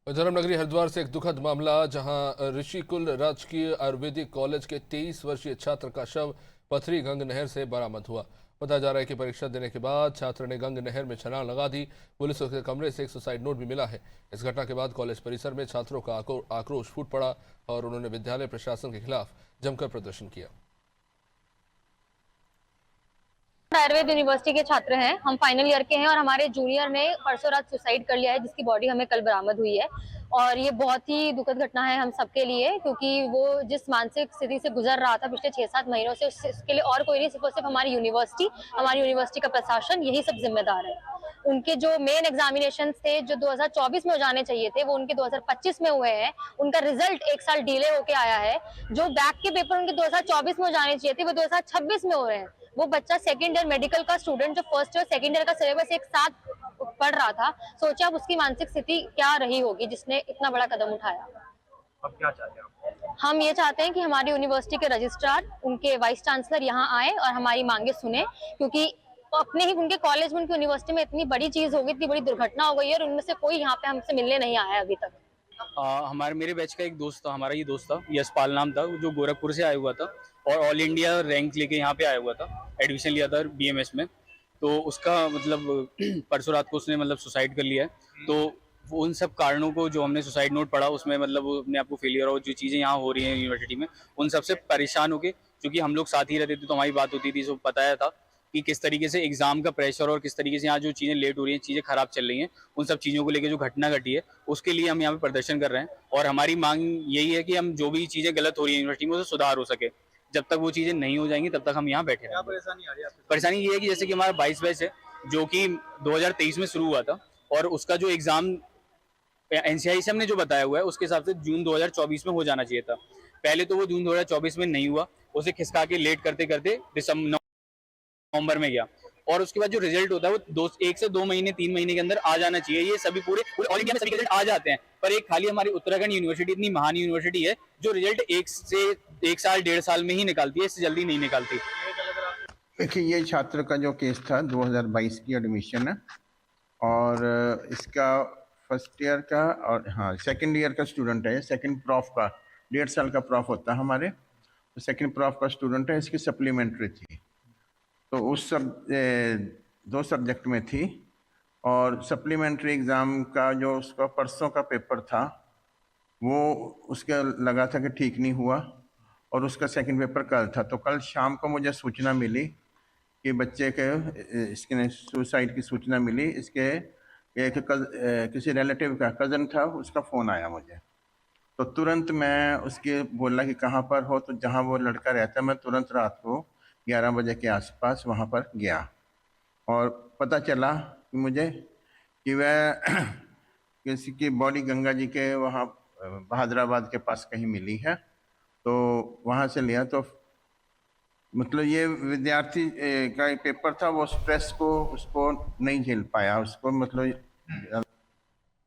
धर्मनगरी हरिद्वार से एक दुखद मामला, जहां ऋषिकुल राजकीय आयुर्वेदिक कॉलेज के 23 वर्षीय छात्र का शव पथरी गंग नहर से बरामद हुआ। बताया जा रहा है कि परीक्षा देने के बाद छात्र ने गंग नहर में छलांग लगा दी। पुलिस के कमरे से एक सुसाइड नोट भी मिला है। इस घटना के बाद कॉलेज परिसर में छात्रों का आक्रोश फूट पड़ा और उन्होंने विद्यालय प्रशासन के खिलाफ जमकर प्रदर्शन किया। आयुर्वेद यूनिवर्सिटी के छात्र हैं, हम फाइनल ईयर के हैं और हमारे जूनियर ने परसों रात सुसाइड कर लिया है, जिसकी बॉडी हमें कल बरामद हुई है। और ये बहुत ही दुखद घटना है हम सबके लिए, क्योंकि वो जिस मानसिक स्थिति से गुजर रहा था पिछले 6-7 महीनों से, उसके लिए और कोई नहीं, सिर्फ हमारी यूनिवर्सिटी का प्रशासन, यही सब जिम्मेदार है। उनके जो मेन एग्जामिनेशन थे जो 2024 में हो जाने चाहिए थे, वो उनके 2025 में हुए हैं। उनका रिजल्ट 1 साल डिले होके आया है। जो बैक के पेपर उनके 2024 में हो जाने चाहिए थे, वो 2026 में हो रहे हैं। वो बच्चा सेकेंड ईयर मेडिकल का स्टूडेंट जो फर्स्ट ईयर सेकेंड ईयर का सिलेबस एक साथ पढ़ रहा था, सोचा अब उसकी मानसिक स्थिति क्या रही होगी जिसने इतना बड़ा कदम उठाया। अब क्या चाहते हैं आप? हम ये चाहते हैं कि हमारी यूनिवर्सिटी के रजिस्ट्रार, उनके वाइस चांसलर यहाँ आए और हमारी मांगे सुने, क्योंकि अपने ही उनके कॉलेज में, उनकी यूनिवर्सिटी में इतनी बड़ी चीज हो गई, इतनी बड़ी दुर्घटना हो गई है और उनमें से कोई यहाँ पे हमसे मिलने नहीं आया अभी तक। हमारे मेरे बैच का एक दोस्त था, हमारा ही दोस्त था, यशपाल नाम था, जो गोरखपुर से आया हुआ था और ऑल इंडिया रैंक लेके यहाँ पे आया हुआ था। एडमिशन लिया था बीएमएस में। तो उसका मतलब परसों रात को उसने मतलब सुसाइड कर लिया है। तो उन सब कारणों को जो हमने सुसाइड नोट पढ़ा, उसमें मतलब वो अपने आप को फेलियर और जो चीज़ें यहाँ हो रही हैं यूनिवर्सिटी में, उन सबसे परेशान होके, क्योंकि हम लोग साथ ही रहते थे तो हमारी बात होती थी, सब बताया था कि किस तरीके से एग्जाम का प्रेशर और किस तरीके से यहाँ जो चीज़ें लेट हो रही हैं, चीज़ें खराब चल रही हैं, उन सब चीज़ों को लेकर जो घटना घटी है उसके लिए हम यहाँ पे प्रदर्शन कर रहे हैं। और हमारी मांग यही है कि हम जो भी चीज़ें गलत हो रही है यूनिवर्सिटी में, उसे सुधार हो सके। जब तक वो चीज़ें नहीं हो जाएंगी तब तक हम यहाँ बैठे क्या रहेंगे। परेशानी आ रही है आपको? परेशानी ये है कि जैसे कि हमारा 22 बैच है, जो कि 2023 में शुरू हुआ था, और उसका जो एग्जाम एनसीआई से हमने जो बताया हुआ है उसके हिसाब से जून 2024 में हो जाना चाहिए था। पहले तो वो जून 2024 में नहीं हुआ, उसे खिसका के लेट करते करते दिसंबर नवंबर में गया। और उसके बाद जो रिजल्ट होता है वो 1 से 2 महीने 3 महीने के अंदर आ जाना चाहिए। ये सभी पूरे ऑल इंडिया में सभी रिजल्ट आ जाते हैं, पर एक खाली हमारी उत्तराखंड यूनिवर्सिटी इतनी महान यूनिवर्सिटी है जो रिजल्ट 1 साल 1.5 साल में ही निकालती है, इससे जल्दी नहीं निकालती। देखिए, ये छात्र का जो केस था 2022 की एडमिशन है और इसका फर्स्ट ईयर का और सेकंड ईयर का स्टूडेंट है। सेकंड प्रॉफ का 1.5 साल का प्रॉफ होता है हमारे, तो सेकंड प्रॉफ का स्टूडेंट है। इसकी सप्लीमेंट्री थी, तो उस सब 2 सब्जेक्ट में थी। और सप्लीमेंट्री एग्ज़ाम का जो उसका परसों का पेपर था, वो उसका लगा था कि ठीक नहीं हुआ और उसका सेकंड पेपर कल था। तो कल शाम को मुझे सूचना मिली कि बच्चे के इसके सुसाइड की सूचना मिली। इसके एक किसी रिलेटिव का कज़न था, उसका फ़ोन आया मुझे। तो तुरंत मैं उसके बोला कि कहाँ पर हो, तो जहाँ वो लड़का रहता है मैं तुरंत रात को 11 बजे के आसपास वहाँ पर गया और पता चला कि मुझे कि वह किसी की बॉडी गंगा जी के वहाँ बहादुराबाद के पास कहीं मिली है। तो वहाँ से लिया, तो मतलब ये विद्यार्थी का पेपर था, वो स्ट्रेस को उसको नहीं झेल पाया, उसको मतलब